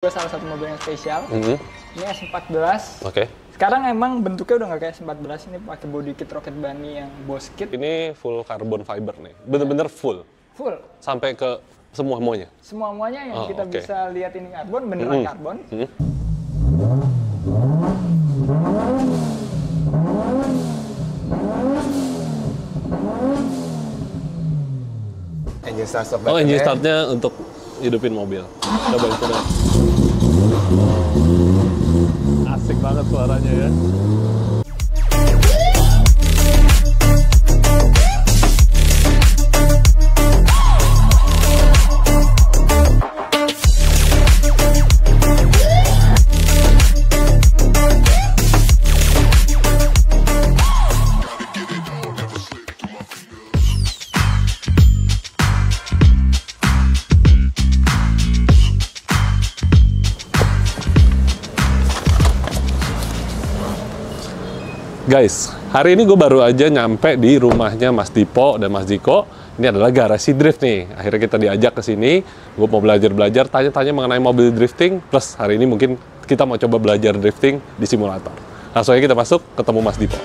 Gue salah satu mobil yang spesial. Ini S14. Oke. Sekarang emang bentuknya udah nggak kayak S14, ini pakai body kit rocket bunny yang Boss kit. Ini full carbon fiber nih, bener-bener full. Full. Sampai ke semuanya. Semuanya yang kita oke. bisa lihat ini karbon, beneran karbon. Engine start stop Oh, engine startnya untuk hidupin mobil. Coba itu deh. Asik banget suaranya ya. Guys, hari ini gue baru aja nyampe di rumahnya Mas Dipo dan Mas Diko. Ini adalah garasi drift nih. Akhirnya kita diajak ke sini. Gue mau belajar-belajar, tanya-tanya mengenai mobil drifting. Plus hari ini mungkin kita mau coba belajar drifting di simulator. Langsung aja kita masuk, ketemu Mas Dipo.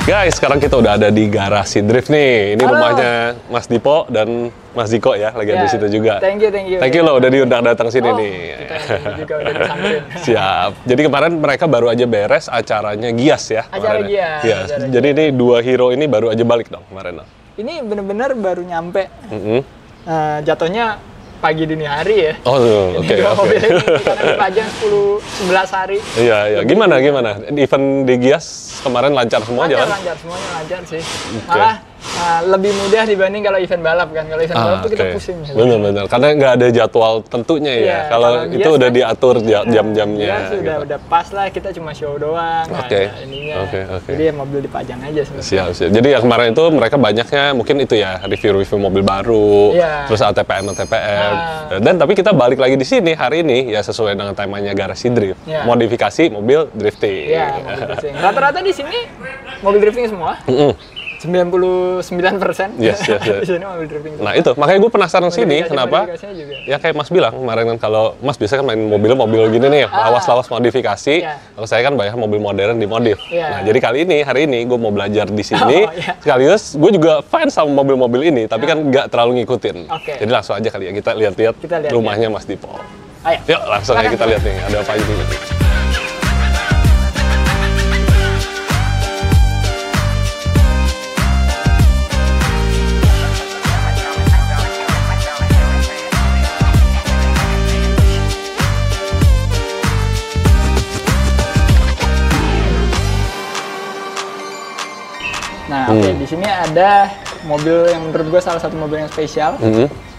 Guys, sekarang kita udah ada di garasi drift nih. Ini rumahnya Mas Dipo dan Mas Diko ya, lagi ada di situ juga. Thank you. Thank you loh udah diundang datang sini nih. Kita juga udah disamperin. Siap. Jadi kemarin mereka baru aja beres acaranya Gias ya. Acara kemarin Gias. ya. Jadi ini dua hero ini baru aja balik dong kemarin. Ini bener-bener baru nyampe. Jatuhnya pagi dini hari ya. Oh, oke. Mobil ini karena dipajang 10-11 hari. Iya. Gimana? Event di Gias kemarin lancar semua jalan? Lancar, semuanya lancar sih. Malah lebih mudah dibanding kalau event balap kan. Kalau event balap tuh kita pusing. Bener-bener, karena nggak ada jadwal tentunya ya. Iya, kalau itu udah kan, diatur jam-jamnya. Ya udah pas lah, kita cuma show doang. Oke. Ininya. Oke. Jadi ya mobil dipajang aja sebenarnya. Siap. Jadi ya kemarin itu mereka banyaknya mungkin itu ya review mobil baru, Iya. terus ATPM. Dan tapi kita balik lagi di sini hari ini ya sesuai dengan temanya garasi drift, Iya. modifikasi mobil drifting. Iya, mobil drifting. Rata-rata di sini mobil drifting semua. 99%. Yes. Di sini mobil drifting. Nah itu, makanya gue penasaran sini kenapa? Juga. Ya kayak Mas bilang kemarin kan, kalau Mas biasa kan main mobil gini nih, lawas-lawas modifikasi. Iya. Kalau saya kan banyak mobil modern dimodif. Iya. Nah jadi hari ini gue mau belajar di sini. Sekaligus gue juga fans sama mobil-mobil ini, tapi kan nggak terlalu ngikutin. Jadi langsung aja kali ya kita lihat-lihat rumahnya Mas Dipo. Ayo. Yuk langsung aja kita lihat nih ada apa aja nih. Nah, di sini ada mobil yang menurut gue salah satu mobil yang spesial.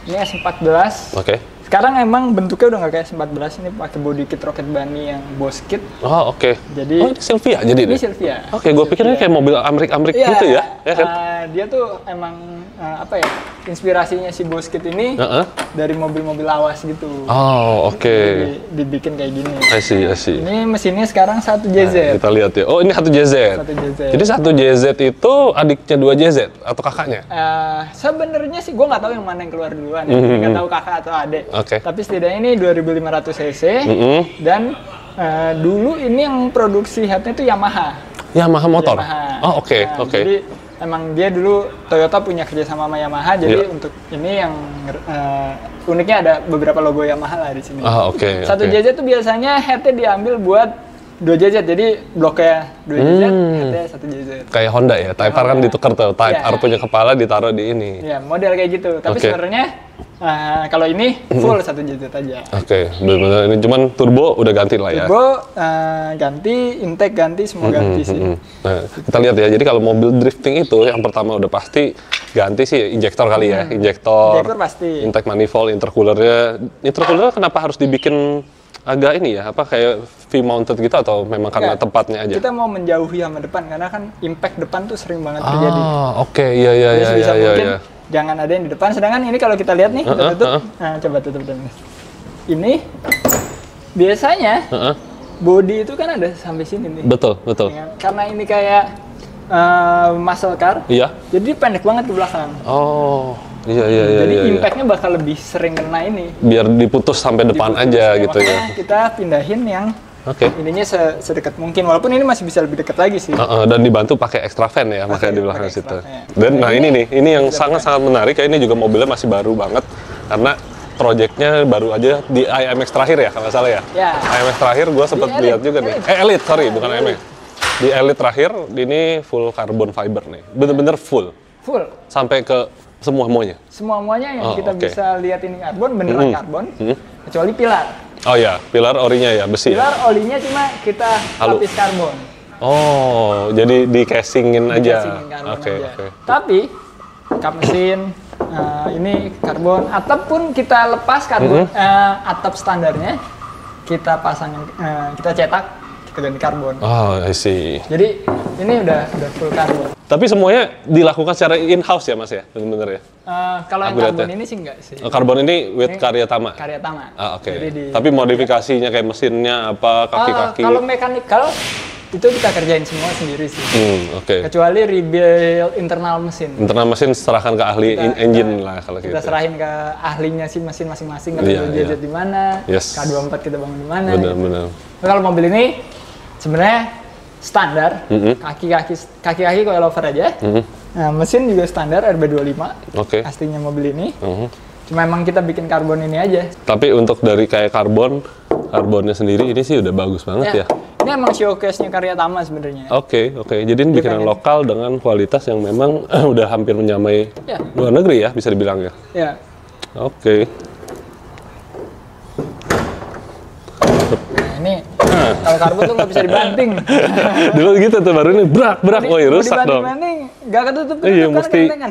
Ini S14. Oke. Sekarang emang bentuknya udah nggak kayak S14, ini pakai body kit rocket bunny yang Boss kit. Oh, oke. Jadi ini Silvia jadi ini deh. Silvia. Oke, gue pikirnya kayak mobil Amrik gitu ya. Ya kan? Dia tuh emang apa ya? Inspirasinya si Boss kit ini dari mobil-mobil lawas gitu. Oh, oke. Dibikin kayak gini. I see. Ini mesinnya sekarang 1 JZ. Nah, kita lihat ya. Oh, ini 1 JZ. 1 JZ. Jadi 1 JZ itu adiknya 2 JZ atau kakaknya? Sebenarnya sih gue nggak tahu yang mana yang keluar duluan. Nggak tahu kakak atau adik. Oke. Tapi setidaknya ini 2500 cc dan dulu ini yang produksi headnya itu Yamaha. Yamaha motor. Yamaha. Oh, oke. Jadi emang dia dulu Toyota punya kerjasama sama Yamaha. Jadi untuk ini yang uniknya ada beberapa logo Yamaha lah di sini. Oke. 1 JZ itu biasanya headnya diambil buat 2 JZ, jadi bloknya 2 JZ, headnya 1 JZ. Kayak Honda ya, Type R kan ditukar tuh, Type R punya kepala ditaruh di ini. Iya, model kayak gitu. Tapi sebenarnya kalau ini full 1 JZ aja. Oke, benar-benar ini cuman turbo udah ganti lah ya. Turbo ganti, intake ganti, semua ganti sih. Nah, kita lihat ya. Jadi kalau mobil drifting itu yang pertama udah pasti ganti sih injektor kali ya. Injektor pasti. Intake manifold, intercoolernya. Intercooler kenapa harus dibikin agak ini ya, apa kayak V-mounted gitu atau memang karena Enggak. tempatnya aja? Kita mau menjauhi sama depan karena kan impact depan tuh sering banget terjadi. Oke, iya iya Jadi iya sebisa iya mungkin iya. jangan ada yang di depan. Sedangkan ini kalau kita lihat nih, kita tutup. Nah, coba tutup dulu. Ini biasanya body itu kan ada sampai sini nih. Betul, betul. Ya, karena ini kayak muscle car, Iya. jadi pendek banget ke belakang. Oh, iya iya iya. Jadi iya, iya. impactnya bakal lebih sering kena ini. Biar diputus sampai depan Diputus. aja Ya, gitu ya. makanya kita pindahin yang Oke. ininya sedekat mungkin. Walaupun ini masih bisa lebih dekat lagi sih. Dan dibantu pakai extra fan ya, makanya di belakang pakai situ. extra fan. Dan nah ini nih, ini yang bisa sangat-sangat menarik ya, ini juga mobilnya masih baru banget karena projectnya baru aja di IMX terakhir ya, kalau nggak salah ya. Ya. IMX terakhir gue sempat Elite, lihat juga nih. Elite, sorry, bukan IMX. Di Elite terakhir, ini full carbon fiber nih, bener-bener full, Full. sampai ke semuanya. Semuanya yang Oh, kita oke. bisa lihat ini karbon, beneran karbon. Kecuali pilar. Oh ya, pilar orinya ya, besi ya. Pilar olinya cuma kita Halu. lapis karbon. Oh, jadi di casingin aja. Dikasingin karbon Oke, aja. oke. Tapi kap mesin ini karbon, atap pun kita lepas karbon, atap standarnya kita pasangin, kita cetak, kita ganti karbon. Oh, I see. Jadi ini udah full karbon. Tapi semuanya dilakukan secara in-house ya, Mas ya? Bener-bener ya? Kalau yang Aku lihat karbon ya. ini sih enggak sih. Karbon ini with Ini Karya Tama? Karya Tama. Oke. Jadi di- Tapi modifikasinya kayak mesinnya apa, kaki-kaki? Kalau mekanikal itu kita kerjain semua sendiri sih. Oke. Kecuali rebuild internal mesin. Internal mesin serahkan ke ahli engine lah kalau Kita gitu. serahin ke ahlinya sih mesin masing-masing. Kalau Iya, JZ iya. di mana, Yes. K24 kita bangun di mana. Bener-bener. Nah, kalau mobil ini sebenarnya standar, kaki-kaki coilover aja. Nah, mesin juga standar RB25. Oke. Pastinya mobil ini. Cuma emang kita bikin karbon ini aja. Tapi untuk dari kayak karbonnya sendiri ini sih udah bagus banget ya. Ini emang showcase-nya Karya Tama sebenarnya. Oke. Jadi ini bikinan pengen- lokal dengan kualitas yang memang udah hampir menyamai Ya. luar negeri ya, bisa dibilang ya. Ya. Oke. Nah, ini kalau karbon tuh nggak bisa dibanting. Dulu gitu tuh, baru ini brak, woi rusak dong. Dibanting, nggak ketutup Iya, kan mesti kentengan.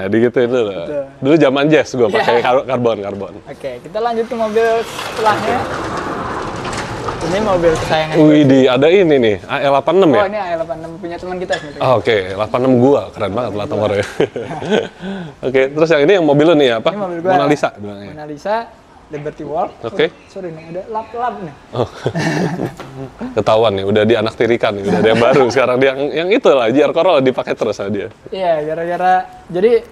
digituin dulu. Dulu zaman jazz gua pakai karbon. Oke, kita lanjut ke mobil setelahnya. Ini mobil kesayangan. Widih, ada ini nih, AL86 ya? Oh, ini AL86 punya teman kita sebenarnya. Oke, 86 gua, keren banget plat nomornya. Oke, terus yang ini yang mobil lu nih apa? Ini mobil gua. Mona Lisa bilangnya. Mona Lisa, Liberty Walk. Oke. Sorry nih, ada lap-lap nih. Ketahuan nih, udah dianaktirikan nih, udah ada yang baru sekarang yang itu lah, JR Corolla dipakai terus sama dia. Iya, gara-gara jadi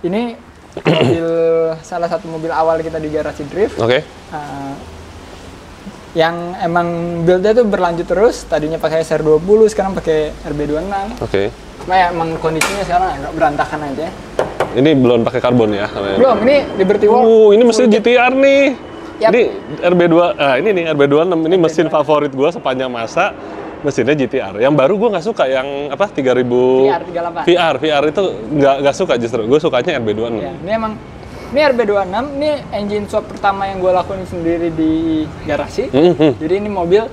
ini mobil salah satu mobil awal kita di garasi drift. Oke. Yang emang build-nya tuh berlanjut terus. Tadinya pakai SR20, sekarang pakai RB26. Oke. Cuma ya emang kondisinya sekarang agak berantakan aja. Ini belum pakai karbon ya? Belum, ini Liberty Walk. Ini mesin GTR nih. Yap. Ini RB2, ini nih RB26, ini mesin favorit gua sepanjang masa. Mesinnya GTR. Yang baru gua nggak suka, yang apa 3000 VR 38. VR itu nggak suka justru. Gue sukanya RB26. Ya, ini RB26, ini engine swap pertama yang gue lakuin sendiri di garasi. Jadi ini mobil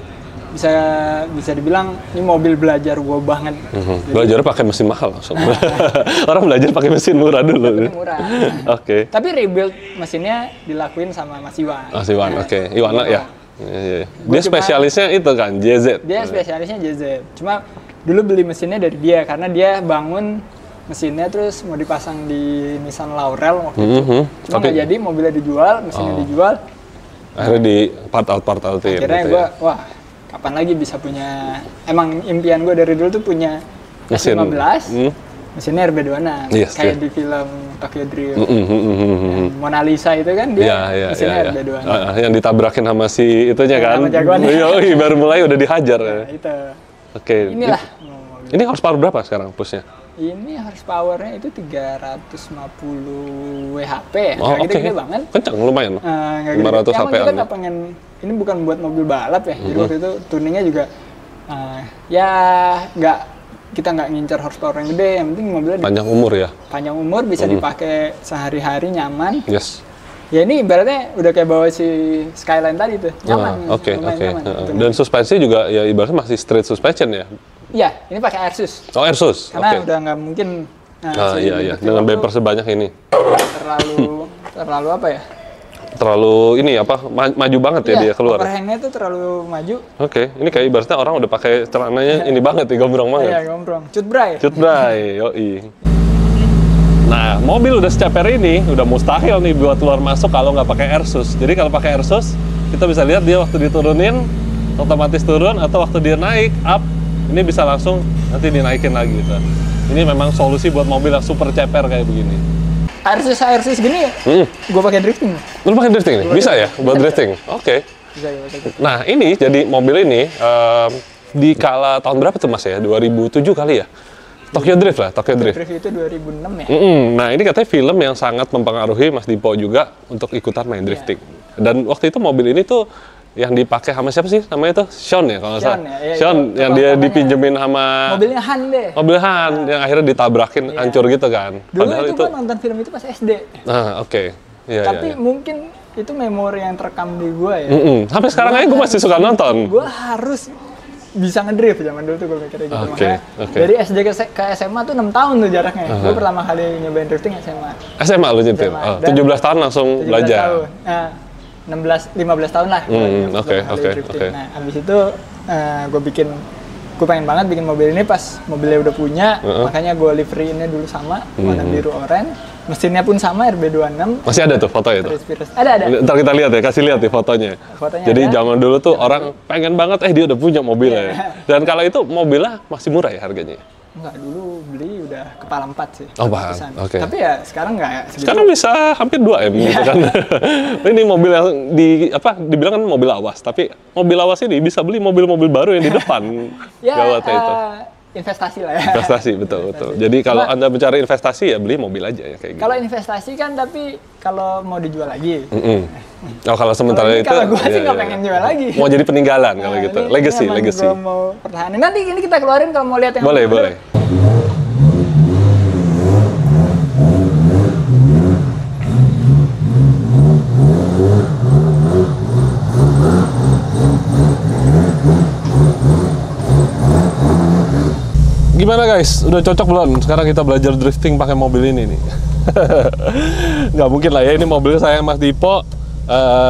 bisa dibilang ini mobil belajar gue banget. Belajar pakai mesin mahal langsung. Orang belajar pakai mesin murah dulu. Ini murah. Oke. Tapi rebuild mesinnya dilakuin sama Mas Iwan. Mas Iwan, oke. Iwana ya. Iya. Dia Cuma- spesialisnya itu kan JZ. Dia spesialisnya JZ. Cuma dulu beli mesinnya dari dia karena dia bangun mesinnya terus mau dipasang di Nissan Laurel waktu itu. Cuma nggak jadi, mobilnya dijual, mesinnya dijual. Akhirnya di part outin. Akhirnya gitu gue, ya. wah kapan lagi bisa punya, emang impian gue dari dulu tuh punya Mesin. S15, mesinnya RB26, Yes, kayak yes. di film Tokyo Drift. Mona Lisa itu kan dia mesinnya RB26. Yang ditabrakin sama si itunya kan. Sama jagoannya. Yoi, baru mulai udah dihajar. Nah, itu. Oke. Inilah. Ini horsepower berapa sekarang pushnya? Ini horsepower-nya itu 350 WHP ya, Oh, nggak oke. gede-gede banget. Kencang lumayan. Nggak gede. 500 Emang kita HP-an. nggak pengen, ini bukan buat mobil balap ya, jadi waktu itu tuningnya juga ya nggak, kita nggak ngincar horsepower yang gede, yang penting mobilnya Panjang umur ya. panjang umur, bisa dipakai sehari-hari, nyaman. Yes. Ya ini ibaratnya udah kayak bawa si Skyline tadi tuh, nyaman. Oke. lumayan nyaman. Gitu. Dan suspensi juga ya ibaratnya masih straight suspension ya. Iya, ini pakai Airsus. Oh, Airsus. Karena Oke. udah nggak mungkin si Iya. Liberty Dengan Walk bumper sebanyak ini. terlalu apa ya? terlalu ini apa maju banget ya dia keluar. Overhangnya tuh terlalu maju. Oke, ini kayak ibaratnya orang udah pakai celananya ini banget nih, gombrong banget. Iya, gombrong. Cutbray. Cutbray, yoi. Nah, mobil udah seceper ini, udah mustahil nih buat keluar masuk kalau nggak pakai airsus. Jadi kalau pakai airsus, kita bisa lihat dia waktu diturunin, otomatis turun, atau waktu dia naik, up, ini bisa langsung nanti dinaikin lagi gitu. Ini memang solusi buat mobil yang super ceper kayak begini. Airsus gini, gue pakai drifting. Lu pakai drifting nih? Bisa ya buat drifting? Oke. Bisa ya, pakai. Nah, ini jadi mobil ini di kala tahun berapa tuh Mas ya? 2007 kali ya? Tokyo Drift lah, Tokyo Drift. Drift itu 2006 ya? Nah, ini katanya film yang sangat mempengaruhi Mas Dipo juga untuk ikutan main drifting. Dan waktu itu mobil ini tuh yang dipakai sama siapa sih namanya tuh? Sean ya kalau nggak salah. Ya, Sean yang dia dipinjemin sama mobilnya Han deh. Mobil Han yang akhirnya ditabrakin hancur gitu kan. Dulu Padahal itu gua nonton film itu pas SD. Nah, oke. Iya, Tapi mungkin itu memori yang terekam di gua ya. Sampai sekarang aja gue masih suka nonton. Gua harus bisa ngedrift zaman dulu tuh gue mikirnya gitu. Makanya dari SD ke SMA tuh 6 tahun tuh jaraknya. Gue pertama kali nyobain drifting SMA. SMA lu nyetir? Oh, 17 tahun langsung 17 belajar? Tahun. Nah, 15 tahun lah. Oke. Nah, abis itu gue pengen banget bikin mobil ini pas mobilnya udah punya, makanya gue livery-nya dulu sama, warna biru oranye. Mesinnya pun sama, RB26. Masih ada tuh fotonya tuh? Ada. Ntar kita lihat ya, kasih lihat nih fotonya. Jadi ada. Zaman dulu tuh orang pengen banget, dia udah punya mobilnya. Dan kalau itu mobilnya masih murah ya harganya? Enggak, dulu beli udah kepala 4 sih. Oh, paham. Oke. Tapi ya sekarang nggak ya. Sekarang bisa hampir 2 M gitu kan. Ini mobil yang dibilang kan mobil lawas, tapi mobil lawas ini bisa beli mobil-mobil baru yang di depan. Gawatnya itu. Investasi lah ya. Investasi, betul. Jadi kalau Anda mencari investasi ya beli mobil aja ya kayak gitu. Kalau investasi kan, tapi kalau mau dijual lagi. Oh, kalau sementara itu. Kalau gue sih nggak pengen jual lagi. Mau jadi peninggalan kalau gitu. Legacy. Gue mau pertahanin. Nanti ini kita keluarin kalau mau lihat yang boleh. Gimana guys? Udah cocok belum? Sekarang kita belajar drifting pakai mobil ini nih. Nggak mungkin lah ya, ini mobil saya Mas Dipo.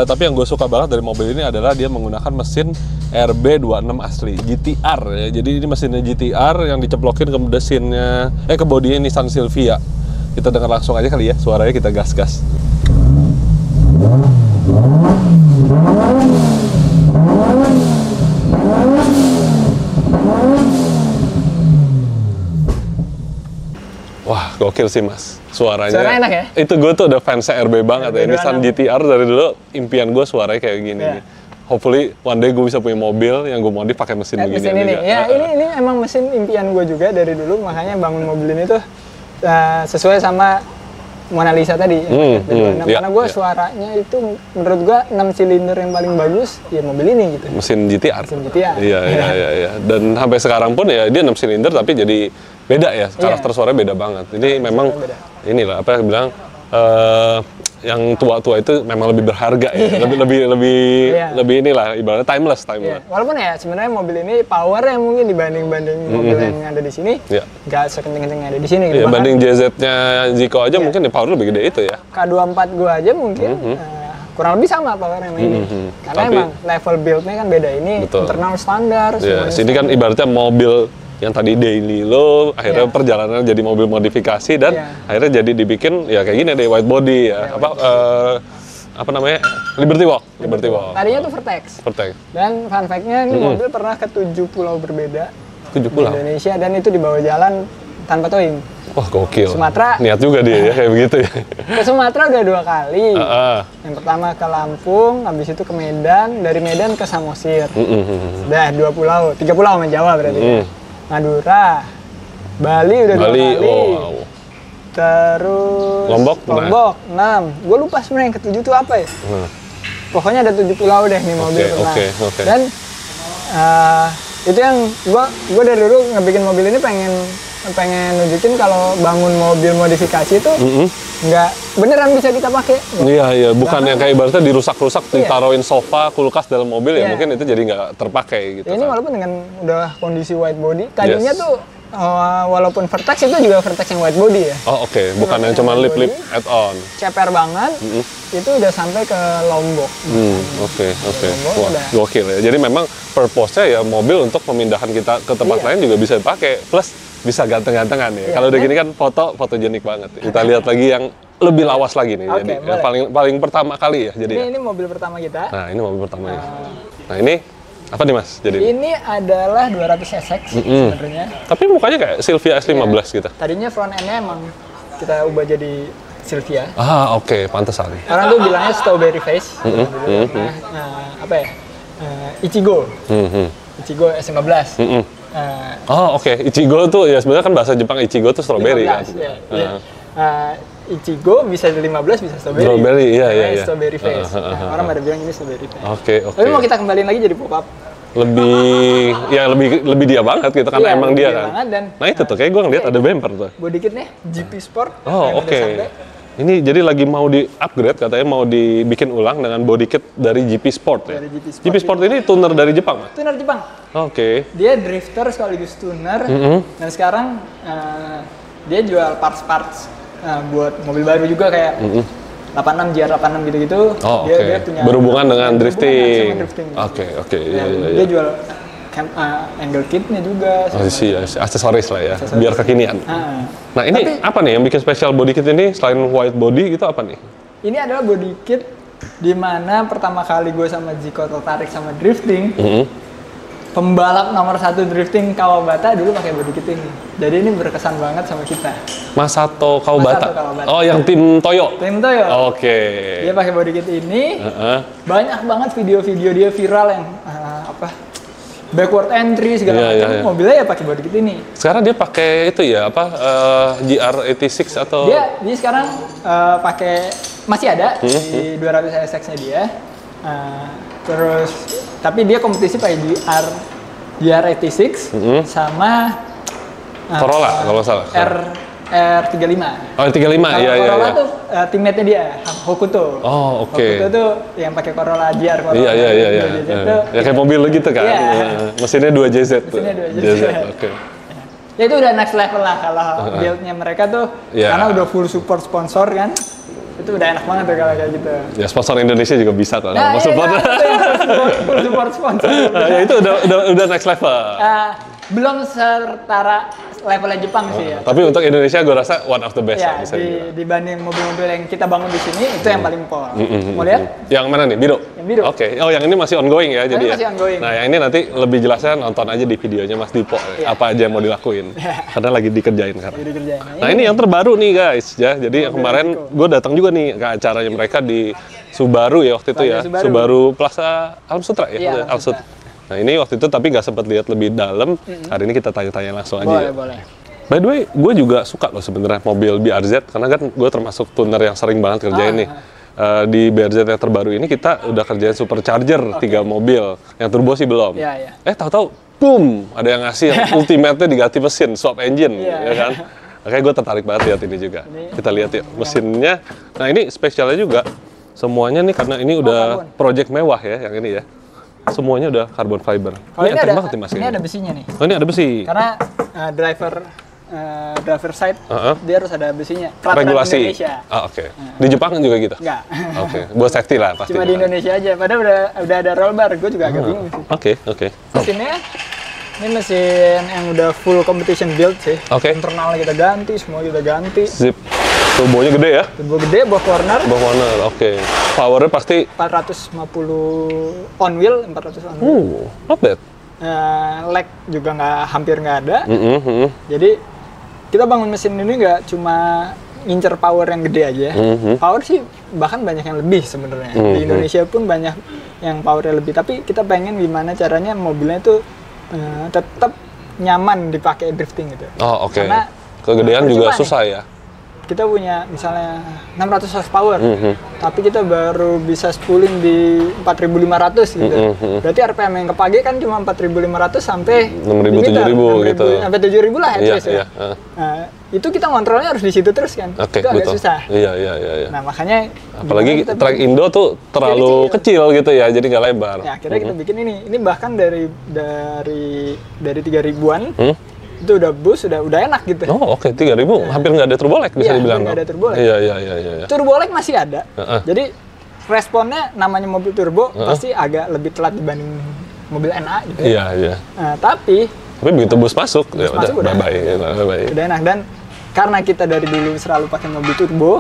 Tapi yang gue suka banget dari mobil ini adalah dia menggunakan mesin RB26 asli, GTR ya. Jadi ini mesinnya GTR yang diceplokin ke mesinnya, ke bodinya Nissan Silvia. Kita dengar langsung aja kali ya, suaranya kita gas-gas. Wah, gokil sih Mas. Suaranya enak ya? Itu gue tuh udah fans RB banget ya. Nissan GTR dari dulu impian gue suaranya kayak gini. Hopefully one day gue bisa punya mobil yang gue modif pakai mesin begini. Mesin ini. Ya, ini emang mesin impian gue juga dari dulu, makanya bangun mobil ini tuh sesuai sama Mona Lisa tadi. Karena gue suaranya itu menurut gue 6 silinder yang paling bagus ya mobil ini gitu. Mesin GTR. Iya. Dan sampai sekarang pun ya dia 6 silinder tapi jadi beda ya, karakter suaranya beda banget. Ini memang inilah apa yang bilang yang tua-tua itu memang lebih berharga ya. Lebih inilah ibaratnya timeless. Walaupun ya sebenarnya mobil ini powernya mungkin dibanding mobil yang ada di sini nggak sekenceng-kenceng yang ada di sini gitu. Banding JZ-nya Zico aja mungkin power lebih gede itu ya. K24 gua aja mungkin kurang lebih sama powernya ini. Karena emang level build-nya kan beda, ini internal standar. Sini kan ibaratnya mobil yang tadi daily lo akhirnya perjalanan jadi mobil modifikasi dan akhirnya jadi dibikin ya kayak gini deh, white body ya, apa namanya, Liberty Walk. Tadinya tuh Vertex. Dan fun fact-nya ini mobil pernah ke 7 pulau berbeda 7 pulau di Indonesia, dan itu dibawa jalan tanpa towing. Wah, gokil. Sumatera. Niat juga dia ya kayak begitu ya. Ke Sumatera udah 2 kali. Yang pertama ke Lampung, habis itu ke Medan, dari Medan ke Samosir. Udah 2 pulau, 3 pulau sama Jawa berarti. Madura, Bali udah 2 kali. Wow. Terus Lombok 6. Gue lupa sebenarnya yang ke-7 tuh apa ya. Pokoknya ada 7 pulau deh nih mobil pernah. Dan itu yang gue dari dulu ngebikin mobil ini pengen nunjukin kalau bangun mobil modifikasi itu nggak beneran bisa kita pakai. Iya, bukan yang kayak ibaratnya dirusak-rusak, ditaruhin sofa, kulkas dalam mobil ya mungkin itu jadi nggak terpakai gitu. Ini walaupun dengan udah kondisi white body, tadinya tuh walaupun Vertex itu juga Vertex yang wide body ya. Oh oke, bukan yang cuma lip add-on. Ceper banget, itu udah sampai ke Lombok. Oke. Wah, gokil ya. Jadi memang purpose-nya ya mobil untuk pemindahan kita ke tempat lain juga bisa dipakai. Plus bisa ganteng-gantengan ya. Kalau udah gini kan fotogenik banget. Kita lihat lagi yang lebih lawas lagi nih. Jadi yang paling pertama kali ya. Jadi ini mobil pertama kita. Nah ini mobil pertamanya. Nah ini apa nih Mas? Jadi ini adalah 200 SX sebenarnya. Tapi mukanya kayak Silvia S15 gitu. Tadinya front end-nya emang kita ubah jadi Silvia. Oke, pantesan. Orang tuh bilangnya strawberry face. Apa ya? Ichigo. Ichigo S15. Oke. Ichigo tuh ya sebenarnya kan bahasa Jepang Ichigo tuh strawberry 15, kan. Ichigo bisa 15 bisa strawberry. Strawberry, iya. Strawberry face. Orang pada bilang ini strawberry face. Oke. Tapi mau kita kembaliin lagi jadi pop-up. Lebih dia banget gitu kan emang dia kan. Dan, nah itu tuh kayak gue ngeliat ada bumper tuh. Body kitnya GP Sport. Oke. Ini jadi lagi mau di-upgrade katanya mau dibikin ulang dengan body kit dari GP Sport ya. GP Sport ini tuner dari Jepang, Mas? Tuner Jepang. Oke. Dia drifter sekaligus tuner. Dan sekarang dia jual parts-parts buat mobil baru juga kayak 86 GR86 gitu-gitu. Dia punya berhubungan dengan drifting. Oke. Dia jual angle kitnya juga. Aksesoris lah ya, biar kekinian. Nah ini apa nih yang bikin spesial body kit ini selain white body gitu apa nih? Ini adalah body kit di mana pertama kali gue sama Ziko tertarik sama drifting. Pembalap nomor 1 drifting Kawabata dulu pakai body kit ini. Jadi ini berkesan banget sama kita. Masato Kawabata. Oh, yang tim Toyo. Tim Toyo. Oke. Dia pakai body kit ini. Banyak banget video-video dia viral yang backward entry segala macam. Mobilnya ya pakai body kit ini. Sekarang dia pakai itu ya GR86 atau? Dia sekarang pakai masih ada di 200 SX-nya dia. Terus tapi dia kompetisi pakai GR86 sama Corolla kalau salah. R35. Oh, R35 iya. Corolla tuh teammate-nya dia, Hokuto. Oh, oke. Hokuto tuh yang pakai Corolla GR. Iya. Ya kayak mobil gitu kan. Mesinnya 2JZ tuh. Mesinnya 2JZ. Oke. Ya itu udah next level lah kalau build-nya mereka tuh karena udah full support sponsor kan. Itu udah enak banget tuh kalau kayak gitu. Ya sponsor Indonesia juga bisa kok. Nah, full support sponsor. Ya itu udah next level. Belum setara levelnya Jepang sih ya. Tapi untuk Indonesia gue rasa one of the best lah bisa dibanding mobil-mobil yang kita bangun di sini itu yang paling pol. Mau lihat? Yang mana nih? Biru? Yang biru. Oke. Oh yang ini masih ongoing ya jadi masih ongoing. Nah yang ini nanti lebih jelasnya nonton aja di videonya Mas Dipo. Apa aja yang mau dilakuin. Karena lagi dikerjain sekarang. Nah ini yang terbaru nih guys ya. Jadi kemarin gue datang juga nih ke acaranya mereka di Subaru ya waktu itu ya. Subaru Plaza Alam Sutra ya. Alam Sutra. Nah ini waktu itu tapi nggak sempat lihat lebih dalam. Hari ini kita tanya-tanya langsung aja. Boleh. By the way, gue juga suka loh sebenarnya mobil BRZ karena kan gue termasuk tuner yang sering banget kerjain nih. Di BRZ yang terbaru ini kita udah kerjain supercharger 3 mobil. Yang turbo sih belum. Tahu-tahu boom ada yang ngasih yang ultimate-nya diganti mesin, swap engine ya kan. Makanya gue tertarik banget lihat ini juga. Kita lihat ya mesinnya. Nah ini spesialnya juga semuanya nih karena ini udah project mewah ya yang ini ya. Semuanya udah carbon fiber. Kalau ini ada besinya nih. Oh ini ada besi. Karena driver side dia harus ada besinya. Regulasi. Indonesia. Oke. Di Jepang juga gitu? Enggak. Oke. Buat safety lah pasti. Cuma di Indonesia aja. Padahal udah ada roll bar. Gue juga agak bingung sih. Oke. Mesinnya ini mesin yang udah full competition build sih. Internalnya kita ganti, semua kita ganti. Zip. Turbonya gede ya? Turbo gede, box corner. Oke. Powernya pasti 450 on wheel, 400 on wheel. Not bad. Lag juga hampir nggak ada. Jadi kita bangun mesin ini nggak cuma ngincer power yang gede aja. Power sih bahkan banyak yang lebih sebenarnya. Di Indonesia pun banyak yang powernya lebih. Tapi kita pengen gimana caranya mobilnya itu tetap nyaman dipakai drifting gitu. Karena kegedean juga susah ya. Kita punya misalnya 600 horsepower, tapi kita baru bisa spooling di 4.500 gitu. Berarti RPM yang kepake kan cuma 4.500 sampai 6.000-7.000 gitu. Sampai 7.000 lah ya. Nah, itu kita ngontrolnya harus di situ terus kan. Itu agak susah. Iya. Nah, makanya apalagi track Indo tuh terlalu kecil gitu ya, jadi nggak lebar. Ya, akhirnya kita bikin ini. Ini bahkan dari 3.000-an itu udah boost, udah enak gitu. Oh oke, 3.000 hampir nggak ada turbo lag bisa dibilang. Nggak ada turbo lag. Iya. Turbo lag masih ada. Jadi responnya namanya mobil turbo pasti agak lebih telat dibanding mobil NA gitu. Iya. Tapi begitu bus masuk, udah bye-bye. Udah enak, dan karena kita dari dulu selalu pakai mobil turbo,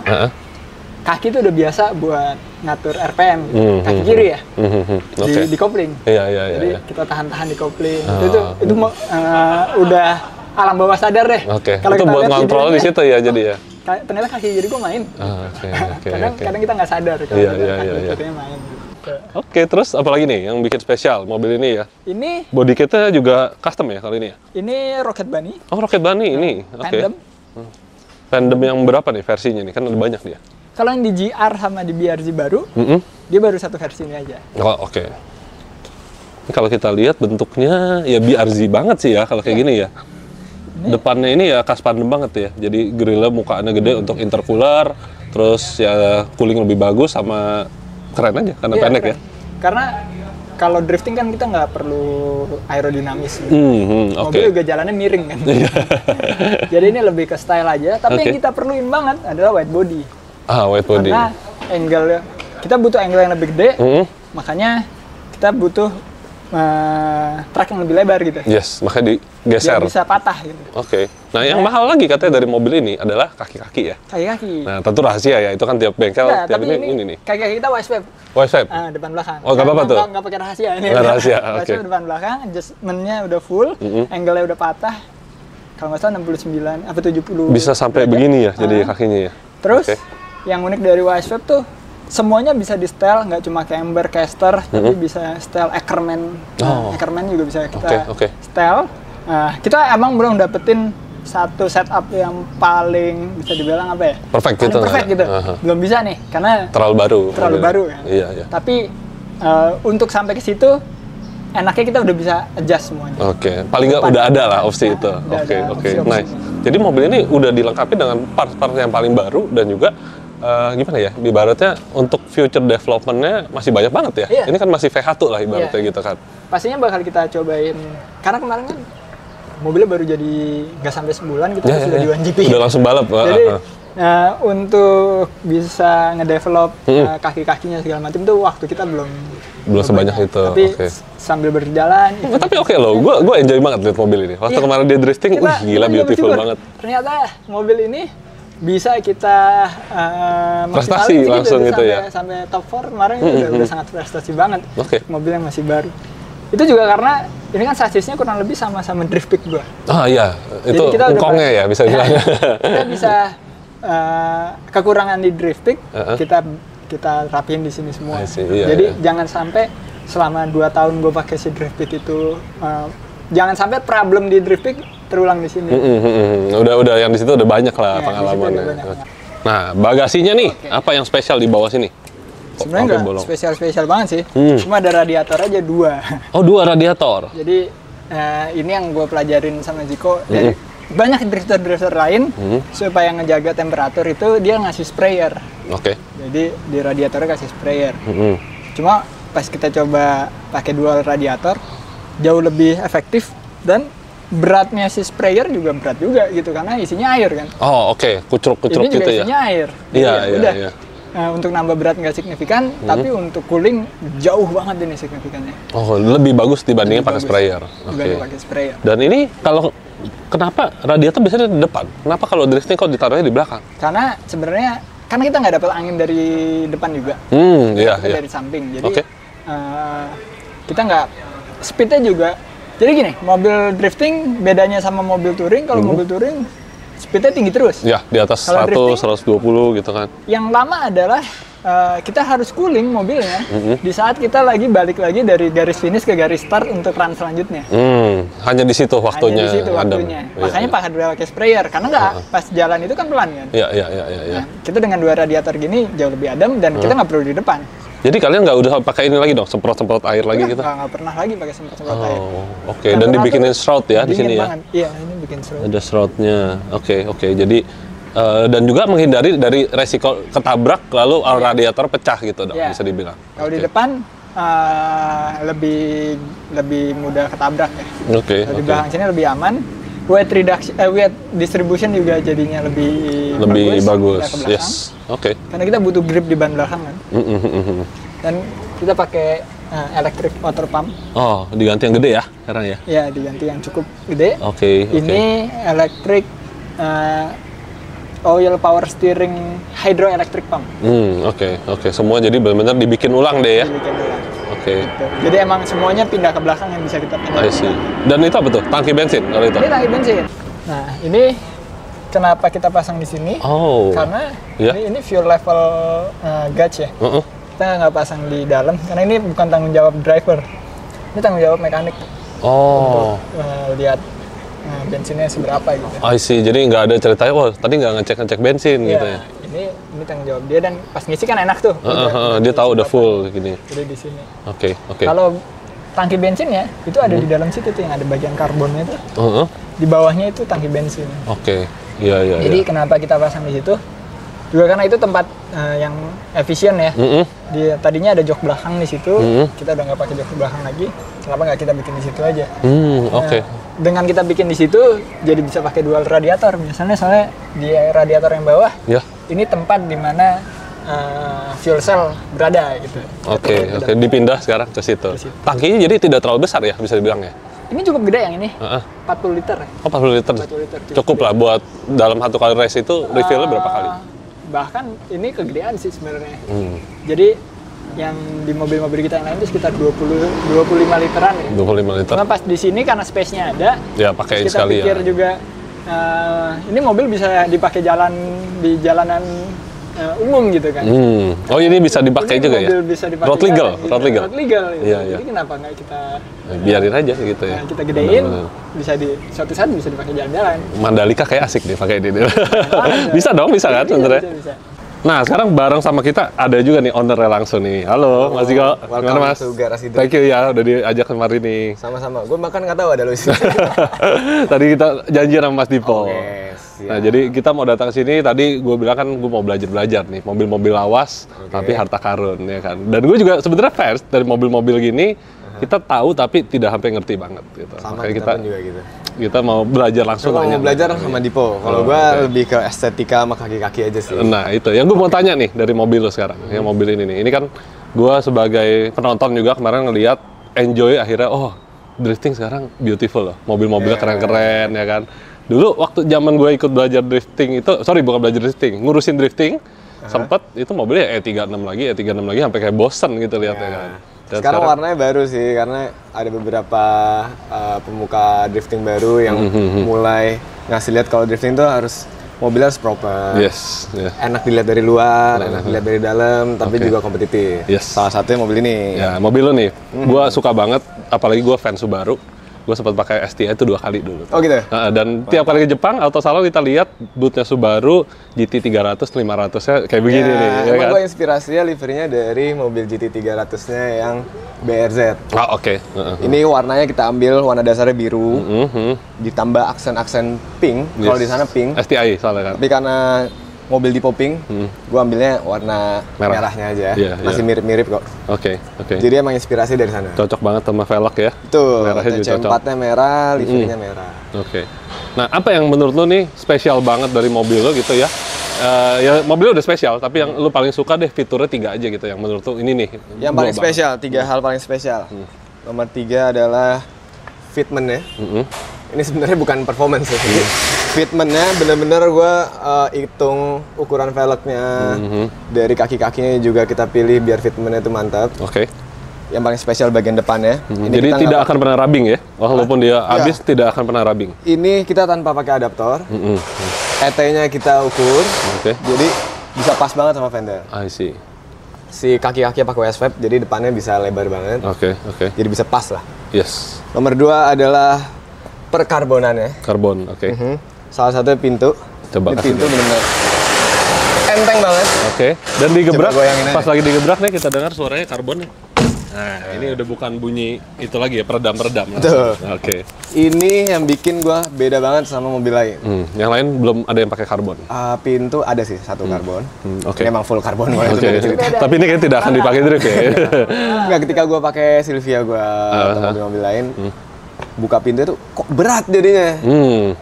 kaki tuh udah biasa buat ngatur RPM, kaki kiri ya, di kopling. Iya. Jadi kita tahan-tahan di kopling. Itu udah alam bawah sadar deh. Kalau itu buat kontrol di situ ya jadi ya. Ternyata kaki kiri gua main. Kadang kita nggak sadar kalau kaki kirinya main. Oke, terus apa lagi nih yang bikin spesial mobil ini ya? Ini body kitnya juga custom ya kali ini ya? Ini Rocket Bunny. Oh, Rocket Bunny ini. Oke. Tandem yang berapa nih versinya nih? Kan ada banyak dia. Kalau yang di GR sama di BRZ baru, dia baru satu versi ini aja. Oh, oke. Ini kalau kita lihat bentuknya ya BRZ banget sih ya kalau kayak gini ya. Depannya ini ya khas Pandem banget ya. Jadi grillnya mukanya gede untuk intercooler, terus ya cooling lebih bagus sama keren aja karena pendek keren. Ya. Karena kalau drifting kan kita nggak perlu aerodinamis. Mobil juga jalannya miring kan. Jadi ini lebih ke style aja. Tapi yang kita perluin banget adalah wide body. Wide body. Karena angle kita butuh angle yang lebih gede. Makanya kita butuh truk yang lebih lebar gitu. Yes, makanya digeser. Biar bisa patah gitu. Oke. Nah, yang mahal lagi katanya dari mobil ini adalah kaki-kaki ya? Kaki-kaki. Nah, tentu rahasia ya. Itu kan tiap bengkel, tiap ini nih. Kaki-kaki kita wide sweep. Wide sweep? Depan belakang. Oh, nggak apa-apa tuh? Nggak pakai rahasia ini. Nggak rahasia, oke. Depan belakang, adjustment-nya udah full, angle-nya udah patah. Kalau nggak salah 69, apa 70. Bisa sampai begini ya, jadi kakinya ya? Terus, yang unik dari wide sweep tuh, semuanya bisa di setel, nggak cuma camber, caster, tapi bisa setel Ackerman. Ackerman juga bisa kita setel. Kita emang belum dapetin satu setup yang paling bisa dibilang apa ya? Perfect gitu. Belum bisa nih, karena terlalu baru kan. Iya. Tapi untuk sampai ke situ, enaknya kita udah bisa adjust semuanya. Paling nggak udah ada lah opsi itu. Oke. Nice. Jadi mobil ini udah dilengkapi dengan part-part yang paling baru dan juga gimana ya, ibaratnya untuk future development-nya masih banyak banget ya. Ini kan masih V1 lah ibaratnya gitu kan. Pastinya bakal kita cobain, karena kemarin kan mobilnya baru jadi nggak sampai sebulan kita sudah di 1GP. Udah langsung balap. Jadi untuk bisa ngedevelop kaki-kakinya segala macam tuh waktu kita belum sebanyak itu. Tapi sambil berjalan. Tapi oke loh, gue enjoy banget lihat mobil ini. Waktu kemarin dia drifting, gila beautiful banget. Ternyata mobil ini bisa kita prestasi langsung gitu ya. Sampai top 4 kemarin udah sangat prestasi banget. Mobil yang masih baru. Itu juga karena ini kan sasisnya kurang lebih sama-sama drift pick gua. Iya, itu engkongnya ya bisa bilang. Kita bisa kekurangan di drift pick, kita rapiin di sini semua. Jadi jangan sampai selama 2 tahun gua pakai si drift pick itu jangan sampai problem di drift pick terulang di sini. Udah yang di situ udah banyak lah pengalamannya. Nah, bagasinya nih, apa yang spesial di bawah sini? Sebenarnya nggak spesial banget sih. Cuma ada radiator aja 2. Oh, 2 radiator. Jadi ini yang gue pelajarin sama Jiko dari banyak drifter lain supaya ngejaga temperatur itu dia ngasih sprayer. Jadi di radiatornya kasih sprayer. Cuma pas kita coba pakai dual radiator jauh lebih efektif dan beratnya si sprayer juga berat juga gitu karena isinya air kan. Kucruk-kucruk gitu ya. Ini juga isinya air. Iya. Untuk nambah berat nggak signifikan, tapi untuk cooling jauh banget ini signifikannya. Lebih bagus dibandingin pakai sprayer. Dibanding pakai sprayer. Dan ini kalau kenapa radiator biasanya di depan? Kenapa kalau drifting kok ditaruhnya di belakang? Karena sebenarnya kita nggak dapat angin dari depan juga. Dari samping. Jadi kita nggak speednya juga. Jadi gini, mobil drifting bedanya sama mobil touring. Kalau mobil touring speednya tinggi terus. Ya, di atas 100, 120 gitu kan. Yang lama adalah kita harus cooling mobilnya di saat kita lagi balik lagi dari garis finish ke garis start untuk run selanjutnya. Hanya di situ waktunya. Makanya pakai sprayer karena nggak pas jalan itu kan pelan kan. Iya. Kita dengan 2 radiator gini jauh lebih adem dan kita nggak perlu di depan. Jadi kalian nggak udah pakai ini lagi dong, semprot-semprot air lagi gitu? Nggak pernah lagi pakai semprot air. Dan dibikinin shroud ya di sini ya? Iya, ini bikin shroud. Ada shroudnya. Oke. Jadi dan juga menghindari dari resiko ketabrak lalu radiator pecah gitu dong, bisa dibilang. Kalau di depan lebih mudah ketabrak ya. Di belakang sini lebih aman. weight distribution juga jadinya lebih bagus. Ke Yes. Oke. Karena kita butuh grip di ban belakang kan. Dan kita pakai electric water pump. Oh, diganti yang gede ya sekarang ya? Ya, diganti yang cukup gede. Oke. Ini electric oil power steering hydroelectric pump. Oke. Semua jadi benar-benar dibikin ulang deh ya? Dibikin ulang. Oke. Gitu. Jadi emang semuanya pindah ke belakang yang bisa kita pindah. I see. Dan itu apa tuh? Tangki bensin kalau itu? Ini tangki bensin. Nah, ini kenapa kita pasang di sini? Oh. Karena Yeah. ini fuel level gauge ya. Kita nggak pasang di dalam karena ini bukan tanggung jawab driver. Ini tanggung jawab mekanik. Oh. Untuk lihat bensinnya seberapa gitu. I see. Jadi nggak ada ceritanya, wah tadi nggak ngecek bensin gitu ya? Ini tanggung jawab dia, dan pas ngisi kan enak tuh. Dia tahu udah full gini. Jadi di sini. Oke. Kalau tangki bensinnya itu ada di dalam situ tuh, yang ada bagian karbonnya itu. Di bawahnya itu tangki bensin. Oke. Iya. Jadi kenapa kita pasang di situ? Juga karena itu tempat yang efisien ya. Tadinya ada jok belakang di situ, kita udah nggak pakai jok belakang lagi. Kenapa nggak kita bikin di situ aja? Oke. Dengan kita bikin di situ, jadi bisa pakai dual radiator. Biasanya soalnya di radiator yang bawah, ini tempat di mana fuel cell berada gitu. Oke. Dipindah sekarang ke situ. Tangkinya jadi tidak terlalu besar ya, bisa dibilang ya? Ini cukup gede yang ini, 40 liter ya. Oh, 40 liter. 40 liter. Cukup lah buat dalam satu kali race itu refillnya berapa kali? Bahkan ini kegedean sih sebenarnya. Jadi yang di mobil-mobil kita yang lain itu sekitar 25 literan ya. 25 liter. Cuma pas di sini karena space-nya ada, ya pakai kita sekali pikir ya. juga ini mobil bisa dipakai di jalanan umum gitu kan. Oh, ini bisa dipakai juga ya? Bisa dipakai Road legal? gitu. Road legal? Road legal gitu. Iya. Jadi kenapa nggak kita biarin aja gitu ya? kita gedein, bisa suatu saat bisa dipakai jalan-jalan. Mandalika kayak asik deh pakai ini. Bisa dong, bisa kan sebenarnya? Bisa. Nah, sekarang bareng sama kita ada juga nih ownernya langsung nih. Halo, Mas Diko. Gimana Mas? Thank you ya, udah diajak kemarin nih. Sama-sama. Gue makan nggak tahu ada lu sih. Tadi kita janji sama Mas Dipo. Siap. Nah, jadi kita mau datang sini, tadi gue bilang kan gue mau belajar nih, mobil-mobil lawas, tapi harta karun, ya kan. Dan gue juga sebenarnya fans dari mobil-mobil gini, kita tahu tapi tidak sampai ngerti banget gitu. Sama makanya kita juga gitu. Kita mau belajar langsung. Kalau mau belajar sama Dipo, kalau gue lebih ke estetika sama kaki-kaki aja sih. Nah itu, yang gue mau tanya nih dari mobil lo sekarang, yang mobil ini nih. Ini kan gue sebagai penonton juga kemarin ngeliat, enjoy akhirnya, oh drifting sekarang beautiful loh. Mobil-mobilnya keren-keren ya kan. Dulu waktu zaman gue ikut belajar drifting itu, bukan belajar drifting, ngurusin drifting, sempet itu mobilnya E36 lagi sampai kayak bosen gitu lihatnya kan. Dan sekarang warnanya baru sih, karena ada beberapa pemuka drifting baru yang mulai ngasih lihat kalau drifting tuh harus mobilnya harus proper, enak dilihat dari luar, enak dilihat dari dalam, tapi juga kompetitif. Salah satunya mobil ini. Ya, mobil lo nih, gue suka banget, apalagi gue fans Subaru. Gue sempat pakai STI itu 2 kali dulu. Oh gitu? Dan tiap kali ke Jepang, Auto Salon kita lihat bootnya Subaru, GT 300, 500-nya kayak begini nih. Emang kan? Gue inspirasinya livernya dari mobil GT 300-nya yang BRZ. Oke. Ini warnanya kita ambil, warna dasarnya biru, ditambah aksen-aksen pink, kalau di sana pink. STI soalnya kan? Tapi karena mobil di pink, gue ambilnya warna merahnya aja. Masih mirip-mirip kok. Oke. Jadi emang inspirasi dari sana. Cocok banget sama velg ya? Tuh, merahnya juga cocok. C4-nya merah, livernya merah. Oke. Nah, apa yang menurut lo nih spesial banget dari mobil lo gitu ya? Ya mobilnya udah spesial, tapi yang lo paling suka deh fiturnya 3 aja gitu yang menurut lo ini nih. Yang paling spesial, 3 hal paling spesial. Nomor 3 adalah fitment ya. Ini sebenarnya bukan performance ya. Fitmentnya bener-bener gue hitung ukuran velgnya, dari kaki-kakinya juga kita pilih biar fitmentnya itu mantap. Oke. Yang paling spesial bagian depannya. Jadi tidak akan pernah rubbing ya? Walaupun dia habis tidak akan pernah rubbing. Ini kita tanpa pakai adaptor. ET-nya kita ukur. Jadi bisa pas banget sama fender. I see. Si kaki-kakinya pakai west jadi depannya bisa lebar banget. Oke. Jadi bisa pas lah. Yes. Nomor 2 adalah perkarbonannya. Karbon, oke. Salah satunya pintu. Coba ini pintu benar-benar enteng banget. Oke. Dan digebrak, pas lagi digebrak nih kita dengar suaranya karbon nih. Nah, ini udah bukan bunyi itu lagi ya, peredam-peredam. Oke. Ini yang bikin gua beda banget sama mobil lain. Yang lain belum ada yang pakai karbon. Pintu ada sih satu karbon. Oke. Memang full karbon. Tapi ini kan tidak akan dipakai drift ya. Enggak, ketika gua pakai Silvia gua atau mobil-mobil lain, buka pintu itu kok berat jadinya.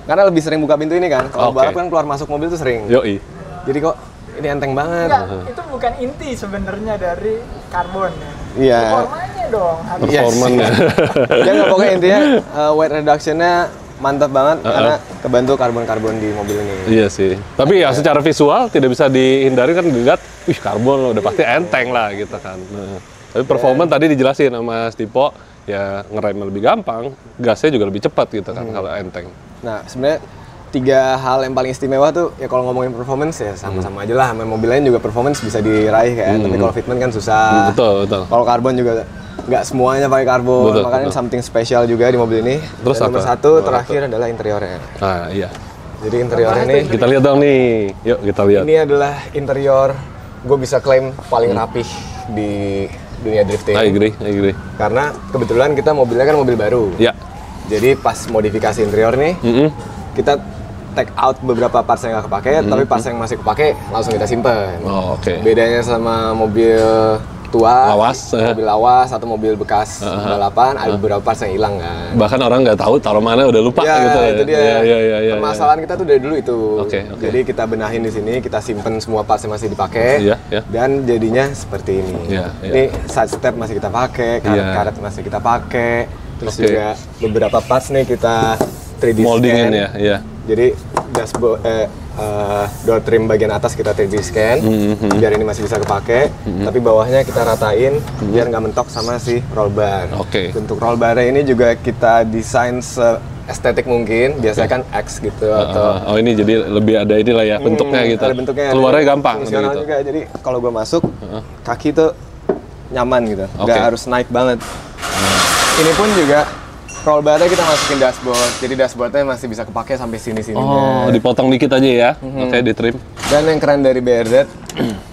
Karena lebih sering buka pintu ini kan. Kalau balap kan keluar masuk mobil tuh sering. Yoi. Jadi kok ini enteng banget. Enggak, itu bukan inti sebenarnya dari karbon ya. Iya. Performanya dong. Performanya. Ya nggak, pokoknya intinya weight reduction-nya mantap banget karena kebantu karbon-karbon di mobil ini. Iya sih. Tapi ya secara visual tidak bisa dihindari kan dilihat, wih karbon loh, udah pasti enteng lah gitu kan. Nah, tapi performa tadi dijelasin sama Mas Tipo, ya ngeremnya lebih gampang, gasnya juga lebih cepat gitu kan kalau enteng. Nah, sebenarnya 3 hal yang paling istimewa tuh ya kalau ngomongin performance ya sama-sama aja lah. Sama mobil lain juga performance bisa diraih kan, tapi kalau fitment kan susah. Betul, betul. Kalau karbon juga nggak semuanya pakai karbon, Betul, makanya betul. something spesial juga di mobil ini. Terus dan nomor apa? 1 terakhir adalah interiornya. Nah, iya. Jadi interiornya ini, Kita lihat dong nih. Yuk kita lihat. ini adalah interior gue bisa klaim paling rapih di dunia drifting. I agree. Karena kebetulan kita mobilnya kan mobil baru. Ya. Jadi pas modifikasi interior nih, kita take out beberapa parts yang nggak kepake, tapi parts yang masih kepake langsung kita simpen. Oh, oke. Bedanya sama mobil tua, Lawas, mobil lawas atau mobil bekas balapan, ada beberapa parts yang hilang kan. Bahkan orang nggak tahu taruh mana udah lupa Ya, gitu. itu dia. Iya. Permasalahan kita tuh dari dulu itu. Oke. Jadi kita benahin di sini, kita simpen semua parts yang masih dipakai, Iya. dan jadinya seperti ini. Iya. Ini side step masih kita pakai, karet-karet masih kita pakai, terus juga beberapa parts nih kita 3D Moldingin scan. ya, iya. Jadi dashboard, door trim bagian atas kita 3D scan, biar ini masih bisa kepake, tapi bawahnya kita ratain biar nggak mentok sama si roll bar. Oke. Bentuk roll bar ini juga kita desain estetik mungkin, biasanya kan X gitu atau Oh ini jadi lebih ada inilah ya bentuknya gitu. ada bentuknya, Keluarnya ada gampang fungsional gitu. juga. Jadi kalau gue masuk, kaki tuh nyaman gitu, Oke. nggak harus naik banget. Ini pun juga roll barnya kita masukin dashboard, jadi dashboardnya masih bisa kepake sampai sini-sininya. Oh, dipotong dikit aja ya. Oke, di trim. Dan yang keren dari BRZ,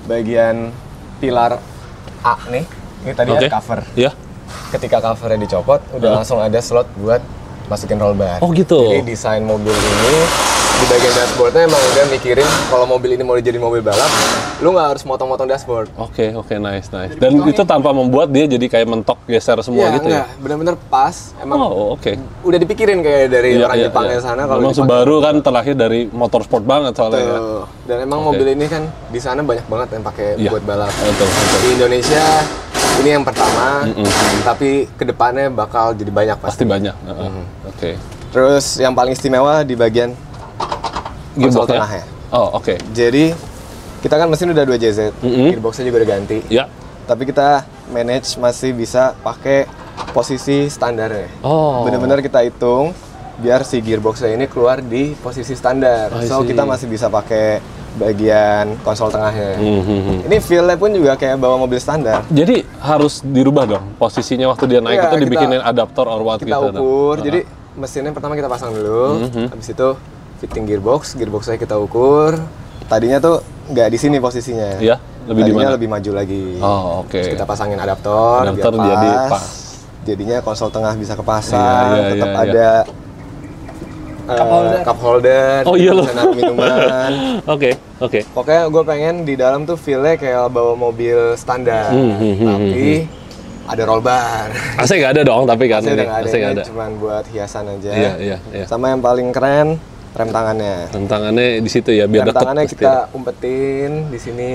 bagian pilar A nih, ini tadi Oke. ada cover. Iya. Ketika covernya dicopot, udah langsung ada slot buat masukin roll bar. Oh, gitu. Jadi desain mobil ini di bagian dashboardnya emang udah mikirin kalau mobil ini mau jadi mobil balap, lu nggak harus motong-motong dashboard. Oke, nice. Dan itu tanpa membuat dia jadi kayak mentok geser semua gitu enggak, ya. bener-bener pas. Emang Oh, oke. udah dipikirin kayak dari orang Jepangnya sana kalau Memang dipakai. Subaru kan terlahir dari motorsport banget soalnya ya. Tuh. Dan emang mobil ini kan di sana banyak banget yang pakai Iya. buat balap. Betul. Di Indonesia ini yang pertama, tapi kedepannya bakal jadi banyak Pasti pasti. banyak. Oke. Terus yang paling istimewa di bagian konsol Gearbox-nya? tengahnya. Oh, oke. Jadi kita kan mesin udah 2JZ, gearboxnya juga udah ganti. Ya. Tapi kita manage masih bisa pakai posisi standarnya. Oh. Bener-bener kita hitung biar si gearboxnya ini keluar di posisi standar. I So see. kita masih bisa pakai bagian konsol tengahnya. Ini feel-nya pun juga kayak bawa mobil standar. Jadi harus dirubah dong posisinya waktu dia naik Iya, itu kita- dibikinin adaptor or what Kita gitu. ukur, jadi mesinnya pertama kita pasang dulu, habis itu fitting gearboxnya kita ukur. Tadinya tuh nggak di sini posisinya. Iya, lebih di Tadinya mana? lebih maju lagi. Oh, oke. Terus kita pasangin adaptor, Adaptor biar jadi pas. pas. Jadinya konsol tengah bisa kepasang, Iya, tetap iya. ada cup holder, Oh, iya loh. bisa naruh minuman. Oke. Pokoknya gue pengen di dalam tuh feel-nya kayak bawa mobil standar, tapi ada roll bar. AC nggak ada dong, tapi kan AC ini udah nggak ada, AC nggak ada. ini cuman buat hiasan aja. Iya. Sama yang paling keren, rem tangannya. Tantangannya di situ ya, biar Rem deket. tangannya pasti. kita umpetin di sini.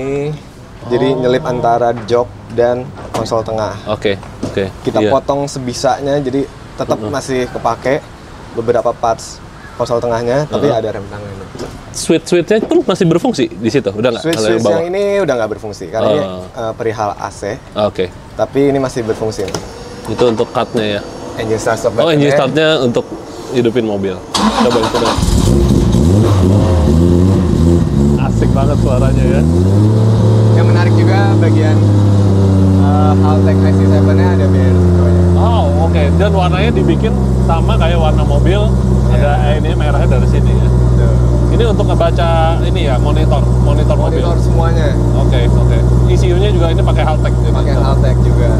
Jadi nyelip antara jok dan konsol tengah. Oke. Kita Iya. potong sebisanya, jadi tetap masih kepake beberapa parts konsol tengahnya, tapi ada rem tangannya. Switch-switchnya pun masih berfungsi di situ, udah nggak? Kalau Switch bawah? yang ini udah nggak berfungsi karena ini perihal AC, Oke. tapi ini masih berfungsi. Itu untuk cut-nya ya. Engine start stop Oh, engine button-nya. start-nya untuk hidupin mobil. Coba itu deh. Asik banget suaranya ya. Yang menarik juga bagian Haltech IC7-nya ada BR Citroen. Oh, oke. Dan warnanya dibikin sama kayak warna mobil. Ada ini merahnya dari sini ya. Ini untuk ngebaca ini ya, monitor mobil. Monitor semuanya, Oke. ECU-nya juga ini pakai Haltech. jadi. pakai Haltech juga.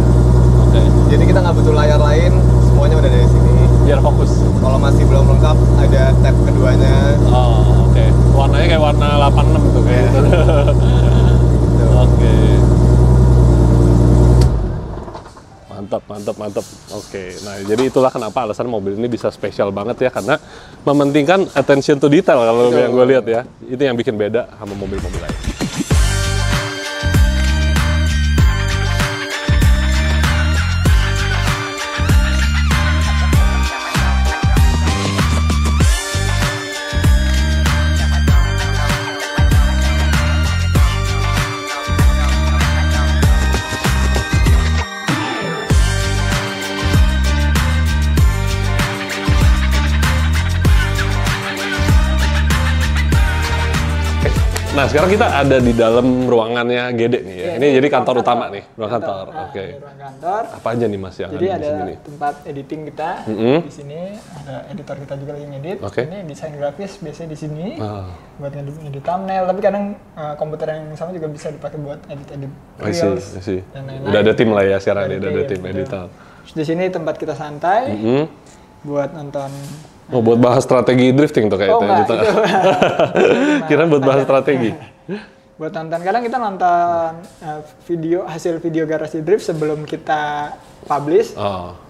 Oke. Jadi kita nggak butuh layar lain, semuanya udah dari sini. Biar fokus. Kalau masih belum lengkap, ada tab keduanya. Oh, oke. Warnanya kayak warna 86 tuh kayak gitu. Oke. Mantap. Mantap. Oke. Nah, jadi itulah kenapa alasan mobil ini bisa spesial banget ya, karena mementingkan attention to detail kalau yang gue lihat ya. Itu yang bikin beda sama mobil-mobil lain. Nah, sekarang kita ada di dalam ruangannya Gede nih ya. Ini jadi kantor utama nih, ruang kantor. Oke. Ruang kantor. Apa aja nih Mas yang jadi ada di sini? Jadi ada tempat editing kita. Di sini ada editor kita juga lagi ngedit. Ini desain grafis biasanya di sini. Buat ngedit thumbnail, tapi kadang komputer yang sama juga bisa dipakai buat edit-edit reels dan lain-lain. Udah ada tim lah ya sekarang, udah ada tim editor. Terus di sini tempat kita santai buat nonton. Oh, buat bahas strategi drifting tuh kayak itu. Kira buat bahas strategi. Buat nonton, kadang kita nonton hasil video Garasi Drift sebelum kita publish.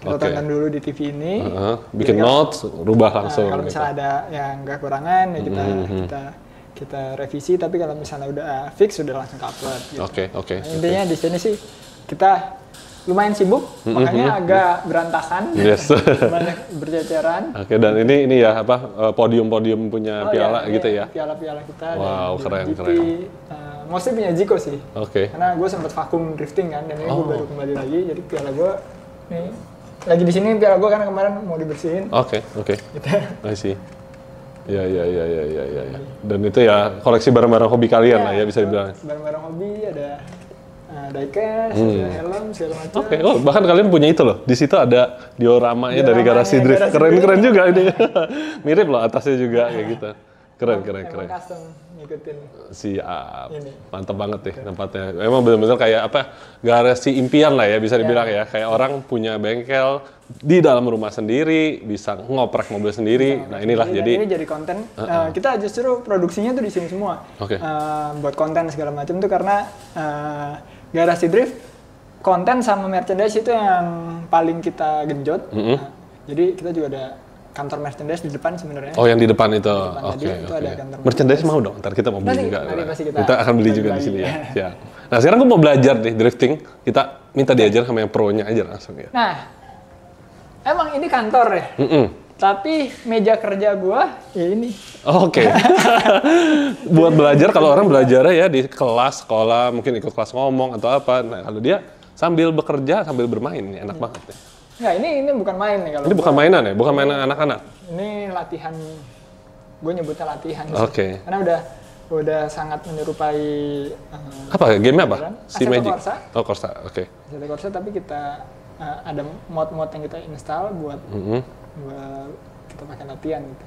Kita tonton dulu di TV ini. Bikin notes, rubah langsung. Kalau misalnya ada yang nggak kurangan, ya kita revisi. Tapi kalau misalnya udah fix, sudah langsung upload. Gitu. Oke. Intinya di sini sih kita lumayan sibuk, makanya agak berantakan, banyak berceceran. Oke, dan ini ya apa podium-podium punya piala gitu ya? Piala-piala kita. Wow, keren. Mostly punya Ziko sih. Oke. Karena gue sempat vakum drifting kan, dan ini gue baru kembali lagi, jadi piala gue nih lagi di sini piala gue karena kemarin mau dibersihin. Oke. Gitu. I see. Ya. Dan itu ya koleksi barang-barang hobi kalian lah ya bisa dibilang. Barang-barang hobi ada. Diecast, helm, segala macam. Oke, bahkan kalian punya itu loh. Di situ ada dioramanya dari Garasi Drift. Keren juga ini. Mirip loh atasnya juga kayak gitu. Keren. Custom ngikutin. Siap. Mantap banget nih tempatnya. Emang benar-benar kayak apa? Garasi impian lah ya bisa dibilang ya. Kayak orang punya bengkel di dalam rumah sendiri, bisa ngoprek mobil sendiri. Nah, inilah jadi ini jadi konten. Kita justru produksinya tuh di sini semua. Buat konten segala macam tuh karena Garasi Drift konten sama merchandise itu yang paling kita genjot. Jadi kita juga ada kantor merchandise di depan sebenarnya. Oh, yang di depan itu. Oke. Merchandise mau dong, ntar kita mau beli juga. Kita akan beli juga di sini ya. Siap. Nah, sekarang gue mau belajar nih drifting. Kita minta diajar sama yang pro-nya aja langsung ya. Nah, emang ini kantor ya. Tapi meja kerja gua ya ini. Oke. Buat belajar, kalau orang belajar ya di kelas sekolah, mungkin ikut kelas ngomong atau apa. Nah, kalau dia sambil bekerja, sambil bermain, ini enak banget ya. Nggak, ini bukan main nih kalau. Ini bukan mainan ya? Bukan mainan anak-anak? Ini latihan, gue nyebutnya latihan. Oke. Karena udah sangat menyerupai. Apa? Game apa? Si Magic? Corsa. Oh, Corsa, oke. Assetto Corsa, tapi kita ada mod-mod yang kita install buat kita pakai latihan gitu.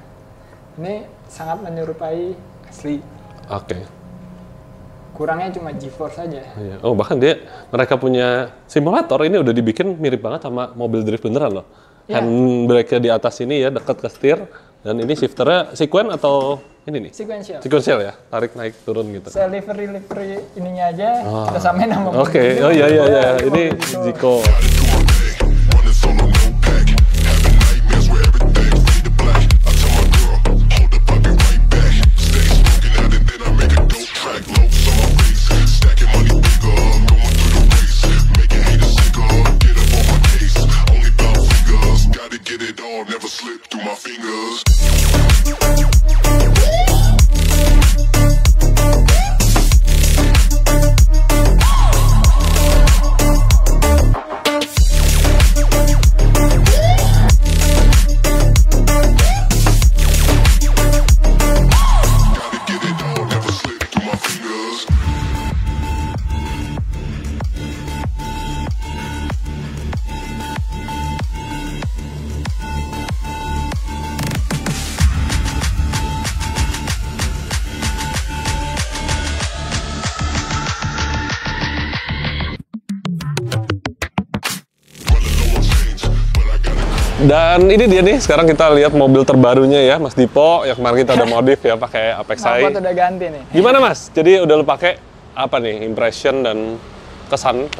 Ini sangat menyerupai asli. Oke. Kurangnya cuma GeForce saja. Oh, bahkan mereka punya simulator ini udah dibikin mirip banget sama mobil drift beneran loh. Handbrake-nya di atas ini ya, dekat ke setir, dan ini shifternya sequen atau ini nih? Sequential ya, tarik naik turun gitu. Saya livery ininya aja kita samain sama. Oke. Oh iya. Ini Ziko. Dan ini dia nih, sekarang kita lihat mobil terbarunya ya, Mas Dipo, yang kemarin kita ada modif ya, pakai Apexai. Knalpot udah ganti nih. Gimana Mas? Jadi udah lo pakai apa nih, impression dan pesan?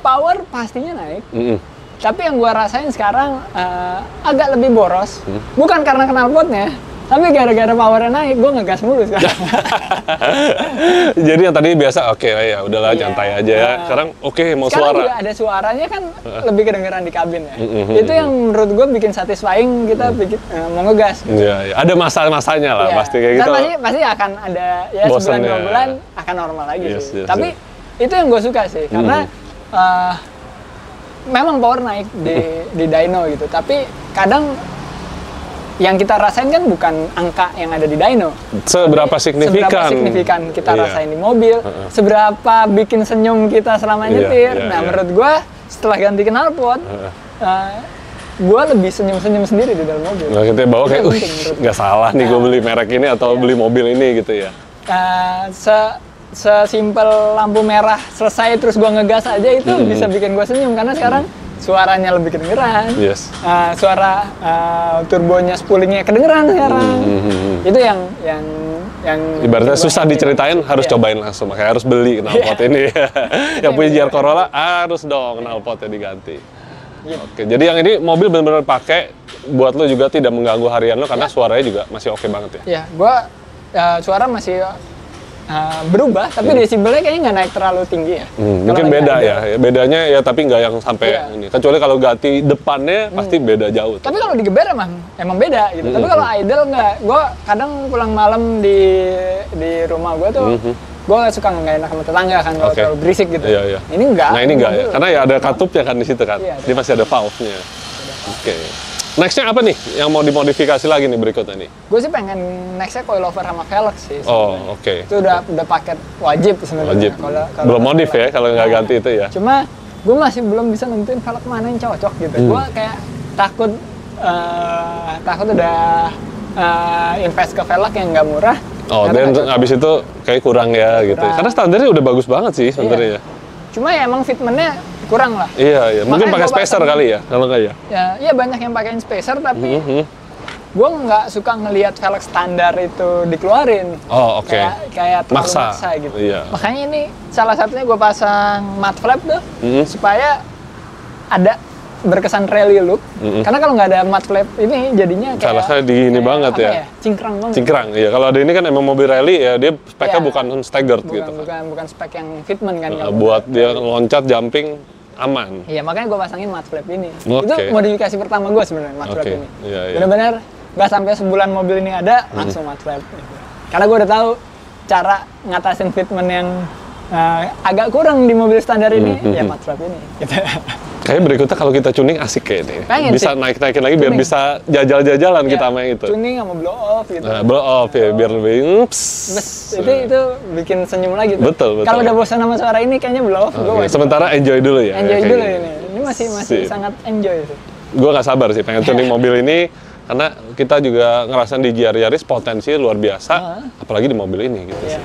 Power pastinya naik. Tapi yang gue rasain sekarang agak lebih boros. Bukan karena knalpotnya, tapi gara-gara powernya naik, gue ngegas mulu sekarang. Jadi yang tadi biasa, ya udahlah nyantai aja ya. Sekarang mau sekarang suara. Juga ada suaranya kan lebih kedengeran di kabin ya. Itu yang menurut gue bikin satisfying kita mau ngegas. Gitu. Iya, ada masa-masanya lah pasti kayak gitu. Pasti akan ada ya sebulan 2 bulan akan normal lagi sih. Tapi itu yang gue suka sih karena memang power naik di dyno gitu, tapi kadang yang kita rasain kan bukan angka yang ada di dyno. Seberapa signifikan kita rasain di mobil, seberapa bikin senyum kita selama nyetir. Menurut gue setelah ganti knalpot, gue lebih senyum-senyum sendiri di dalam mobil. Nah, kita bawa kayak, nggak salah nih gue beli merek ini atau beli mobil ini gitu ya. Sesimpel lampu merah selesai terus gua ngegas aja itu bisa bikin gua senyum karena sekarang suaranya lebih kedengeran. Suara turbonya spoolingnya kedengeran sekarang. Itu yang ibaratnya susah diceritain, harus cobain langsung, makanya harus beli knalpot ini. Yang punya JR Corolla harus dong knalpotnya diganti. Oke, jadi yang ini mobil benar-benar pakai buat lo juga tidak mengganggu harian lo karena suaranya juga masih oke banget ya. Iya, gua suara masih berubah, tapi desibelnya kayaknya nggak naik terlalu tinggi ya. Mungkin beda ya, bedanya ya tapi nggak yang sampai ini. Kecuali kalau ganti depannya pasti beda jauh. Tapi kalau digeber emang beda gitu. Tapi kalau idle nggak, gue kadang pulang malam di rumah gue tuh, gue suka nggak enak sama tetangga kan kalau terlalu berisik gitu. Ini enggak. Nah ini enggak ya, karena ya ada katupnya kan di situ kan. Dia masih ada valve-nya. Oke. Nextnya apa nih yang mau dimodifikasi lagi nih berikutnya nih? Gue sih pengen nextnya coilover sama velg sih. Oh oke. Itu udah paket wajib sebenarnya. Kalo belum modif ya kalau nggak ganti itu ya. Cuma gue masih belum bisa nentuin velg mana yang cocok gitu. Gue kayak takut udah invest ke velg yang nggak murah. Dan abis itu kayak kurang ya gitu. Karena standarnya udah bagus banget sih sebenarnya. Cuma ya emang fitmentnya kurang lah. Iya. Mungkin pakai spacer kali ya, kalau nggak ya? Iya banyak yang pakai spacer, tapi gue nggak suka ngelihat velg standar itu dikeluarin. Oh oke. Kayak maksa gitu. Iya. Makanya ini salah satunya gue pasang mud flap tuh, supaya ada berkesan rally look. Karena kalau nggak ada mud flap ini jadinya kayak velgnya dingin banget ya. Cingkrang banget. Cingkrang, iya. Kalau ada ini kan emang mobil rally ya, dia speknya bukan staggered gitu. Bukan spek yang fitment kan. Buat dia loncat, jumping, aman. Iya, makanya gue pasangin mud flap ini. Itu modifikasi pertama gue sebenarnya, mud flap ini. Benar-benar nggak sampai sebulan mobil ini ada, langsung mud flap. Karena gue udah tahu cara ngatasin fitment yang agak kurang di mobil standar ini, ya mud flap ini. Gitu. Kayaknya berikutnya kalau kita tuning asik kayak ini. Bisa naik-naikin lagi biar bisa jajal-jajalan kita sama yang itu. Tuning sama blow off gitu. Blow off ya, biar lebih itu bikin senyum lagi tuh. Betul. Kalau udah bosan sama suara ini kayaknya blow off. Sementara enjoy dulu ya. Enjoy dulu ini. Ini masih sangat enjoy sih. Gue nggak sabar sih pengen tuning mobil ini. Karena kita juga ngerasain di GR Yaris potensi luar biasa. Apalagi di mobil ini gitu sih.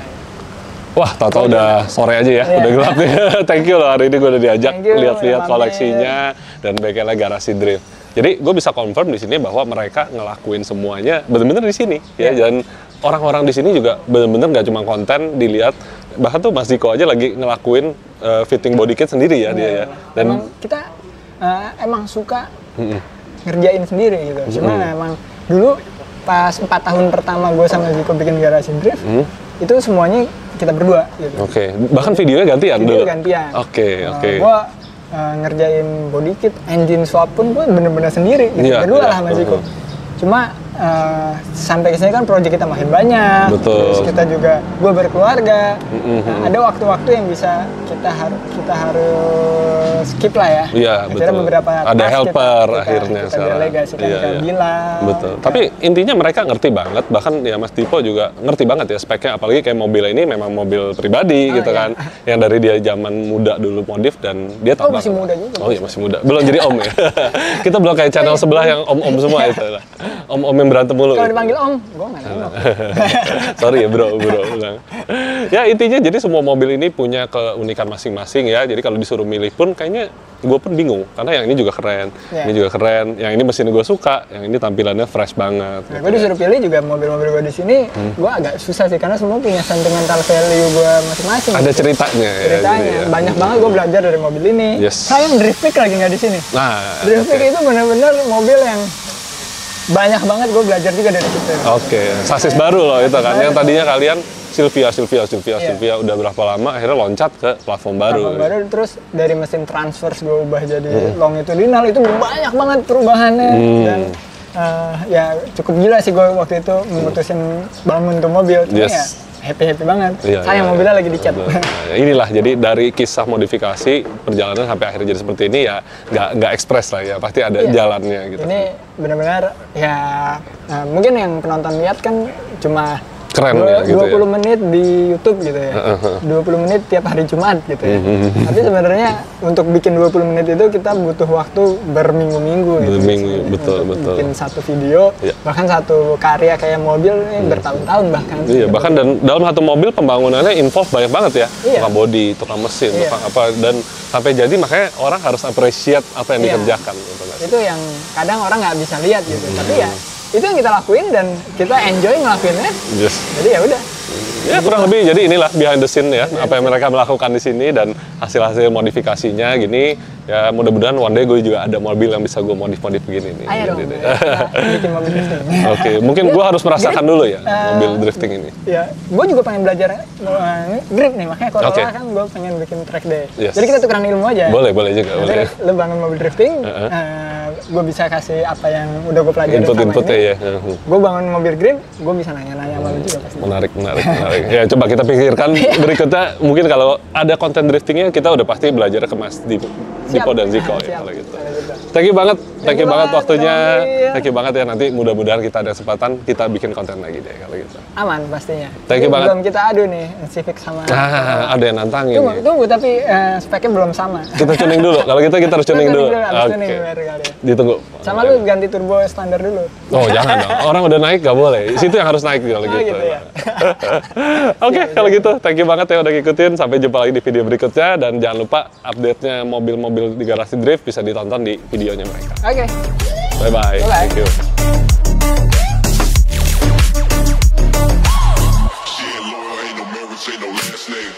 Wah, tau-tau udah sore aja ya, udah gelap nih. Thank you loh, hari ini gue udah diajak lihat-lihat koleksinya dan bengkelnya Garasi Drift. Jadi gue bisa confirm di sini bahwa mereka ngelakuin semuanya bener-bener di sini ya, dan orang-orang di sini juga bener-bener nggak cuma konten dilihat, bahkan tuh Mas Diko aja lagi ngelakuin fitting body kit sendiri ya dia ya. Dan emang kita emang suka ngerjain sendiri gitu. Cuma emang dulu pas 4 tahun pertama gue sama Diko bikin Garasi Drift, itu semuanya kita berdua gitu. Oke. Bahkan videonya gantian dulu? Gantian. Oke. Gue ngerjain body kit, engine swap pun gue bener-bener sendiri gitu. Berdua lah sama Ziko. Cuma sampai ke sini kan proyek kita makin banyak. Betul. Terus kita juga, gue berkeluarga. Ada waktu-waktu yang bisa kita harus skip lah ya. Iya, betul. Beberapa ada helper akhirnya kita delegasikan ke Bila. Betul. Tapi intinya mereka ngerti banget, bahkan ya Mas Dipo juga ngerti banget ya speknya, apalagi kayak mobil ini memang mobil pribadi gitu kan. Yang dari dia zaman muda dulu modif dan dia tahu. Masih muda juga. Oh iya masih muda. Belum jadi om ya. Kita belum kayak channel sebelah yang om-om semua itu lah. Om-om yang Sering berantem mulu. Kalau dipanggil Om, gue nggak nengok. Sorry ya bro. Ya intinya jadi semua mobil ini punya keunikan masing-masing ya. Jadi kalau disuruh milih pun kayaknya gue pun bingung. Karena yang ini juga keren, ini juga keren. Yang ini mesinnya gue suka, yang ini tampilannya fresh banget. Nah, gue disuruh pilih juga mobil-mobil gue di sini, gue agak susah sih karena semua punya sentimental value gue masing-masing. Ada ceritanya. Ya, banyak banget gue belajar dari mobil ini. Sayang Driftpick lagi nggak di sini. Nah, Driftpick itu benar-benar mobil yang banyak banget gue belajar juga dari situ. Sasis baru loh itu kan. Yang tadinya kalian Silvia udah berapa lama akhirnya loncat ke platform baru. Terus dari mesin transverse gue ubah jadi longitudinal, itu banyak banget perubahannya. Dan ya cukup gila sih gue waktu itu memutusin bangun tuh mobil. Cuma ya happy banget. Sayang mobilnya lagi dicat. Inilah jadi dari kisah modifikasi perjalanan sampai akhirnya jadi seperti ini ya nggak ekspres lah ya, pasti ada jalannya gitu. Ini benar-benar ya mungkin yang penonton lihat kan cuma keren ya, 20 menit di YouTube gitu ya. 20 menit tiap hari Jumat gitu ya. Tapi sebenarnya untuk bikin 20 menit itu kita butuh waktu berminggu-minggu gitu. Betul. Bikin satu video, bahkan satu karya kayak mobil ini bertahun-tahun bahkan. Iya, bahkan dan dalam satu mobil pembangunannya involve banyak banget ya. Tukang body, tukang mesin, tukang apa, dan sampai jadi makanya orang harus appreciate apa yang dikerjakan gitu. Itu yang kadang orang nggak bisa lihat gitu. Tapi ya itu yang kita lakuin dan kita enjoy ngelakuinnya. Jadi ya udah. Ya kurang lebih jadi inilah behind the scene ya, apa yang mereka melakukan di sini dan hasil-hasil modifikasinya gini. Ya mudah-mudahan one day gue juga ada mobil yang bisa gue modif begini nih. Ayo dong, bikin mobil drifting. Oke, mungkin gue harus merasakan dulu ya mobil drifting ini. Ya, gue juga pengen belajar drift nih, makanya Corolla kan gue pengen bikin track day. Jadi kita tukeran ilmu aja. Boleh juga. Boleh. Lu bangun mobil drifting, gue bisa kasih apa yang udah gue pelajari input-inputnya ya. Gue bangun mobil grip, gue bisa nanya-nanya sama lu juga pasti. Menarik. Ya coba kita pikirkan berikutnya, mungkin kalau ada konten driftingnya kita udah pasti belajar ke Mas Dipo dan Ziko ya kalau gitu. Thank you banget waktunya. Thank you banget ya, nanti mudah-mudahan kita ada kesempatan kita bikin konten lagi deh kalau gitu. Aman pastinya. Thank you banget. Belum kita adu nih Civic sama. Ada yang nantangin. Tunggu tapi speknya belum sama. Kita tuning dulu. Kalau kita harus tuning dulu. Oke. Ditunggu. Sama lu ganti turbo standar dulu. Oh jangan dong. Orang udah naik gak boleh. Situ yang harus naik kalau gitu. Ya. Oke, kalau gitu thank you banget ya udah ngikutin. Sampai jumpa lagi di video berikutnya dan jangan lupa update-nya mobil-mobil di Garasi Drift bisa ditonton di videonya mereka. Oke. Bye-bye. Thank you. Ain't no marriage, ain't no last name.